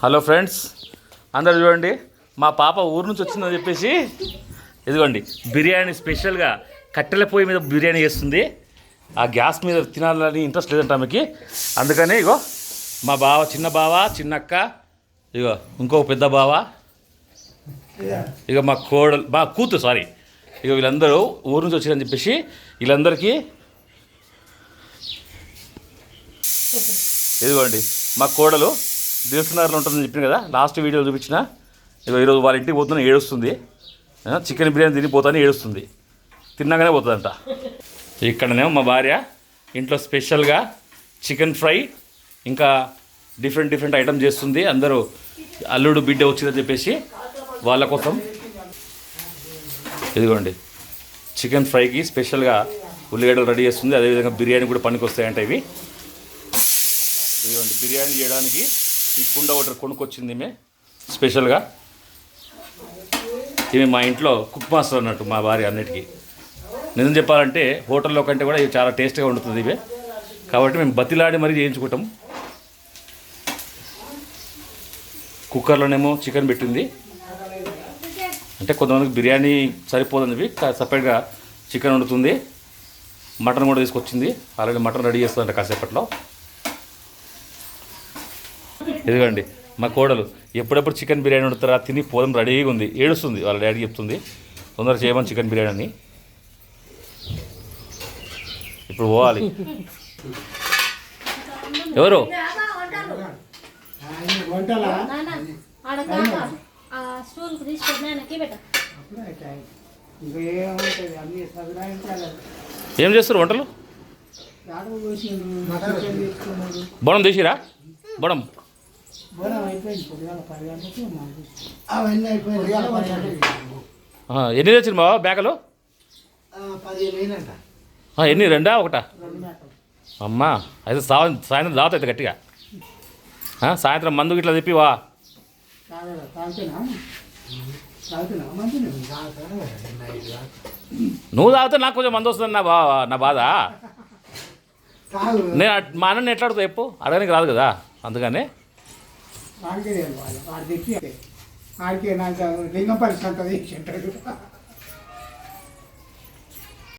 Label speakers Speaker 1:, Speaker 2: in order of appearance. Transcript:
Speaker 1: Hello friends, అందరు చూడండి. మా పాప ఊరు నుంచి వచ్చిందని చెప్పేసి ఇదిగోండి బిర్యానీ స్పెషల్గా కట్టెల పొయ్యి మీద బిర్యానీ చేస్తుంది. ఆ గ్యాస్ మీద తినాలని ఇంట్రెస్ట్ లేదంట ఆమెకి. అందుకని ఇగో మా బావ, చిన్న బావ, చిన్నక్క, ఇగో ఇంకో పెద్ద బావ, ఇక మా కోడలు, మా కూతురు, సారీ, ఇక వీళ్ళందరూ ఊరు నుంచి వచ్చారని చెప్పేసి వీళ్ళందరికీ ఇదిగోండి మా కోడలు దిల్సునగర్లో ఉంటుందని చెప్పిన కదా, లాస్ట్ వీడియోలో చూపించిన. ఇక ఈరోజు వాళ్ళ ఇంటికి పోతున్నా ఏడుస్తుంది. చికెన్ బిర్యానీ తినిపోతానే ఏడుస్తుంది. తిన్నాగానే పోతుందంట. ఇక్కడనేమో మా భార్య ఇంట్లో స్పెషల్గా చికెన్ ఫ్రై ఇంకా డిఫరెంట్ ఐటమ్ చేస్తుంది. అందరూ అల్లుడు బిడ్డ వచ్చిందని చెప్పేసి వాళ్ళ కోసం ఇదిగోండి చికెన్ ఫ్రైకి స్పెషల్గా ఉల్లిగడ్డలు రెడీ చేస్తుంది. అదేవిధంగా బిర్యానీ కూడా పనికి వస్తాయంట ఇవి. ఇదిగోండి బిర్యానీ చేయడానికి ఈ కుండ ఒకటి కొనుక్కొచ్చింది ఈమె స్పెషల్గా. ఇవి మా ఇంట్లో కుక్ మాస్టర్ అన్నట్టు మా భార్య అన్నిటికీ. నిజం చెప్పాలంటే హోటల్లో కంటే కూడా ఇవి చాలా టేస్ట్గా ఉంటుంది ఇవే. కాబట్టి మేము బతిలాడి మరీ చేయించుకుంటాం. కుక్కర్లోనేమో చికెన్ పెట్టింది. అంటే కొంతమందికి బిర్యానీ సరిపోతుంది, ఇవి సపరేట్గా చికెన్ వండుతుంది. మటన్ కూడా తీసుకొచ్చింది. ఆల్రెడీ మటన్ రెడీ చేస్తుందంట కాసేపట్లో. ఇదిగోండి మా కోడలు ఎప్పుడెప్పుడు చికెన్ బిర్యానీ వండుతారా, తిని పోదాం రెడీగా ఉంది. ఏడుస్తుంది, వాళ్ళ డాడీ చెప్తుంది తొందరగా చేయమని చికెన్ బిర్యానీ. ఇప్పుడు పోవాలి. ఎవరు ఏం చేస్తారు వంటలు? బోనం తీసిరా? బోనం ఎన్ని తెచ్చింది బాబా బ్యాగులు? ఎన్ని, రెండా ఒకటా? అమ్మా అయితే సాయంత్రం దావత అయితే గట్టిగా. సాయంత్రం మందు గిట్లా తెప్పివా? నువ్వు తాగితే నాకు కొంచెం మందు వస్తుంది నా బాధ. నేను మా అన్నని ఎట్లా అడుగుతా చెప్పు, అడగడానికి రాదు కదా. అందుకని
Speaker 2: లింగంపల్లి సంత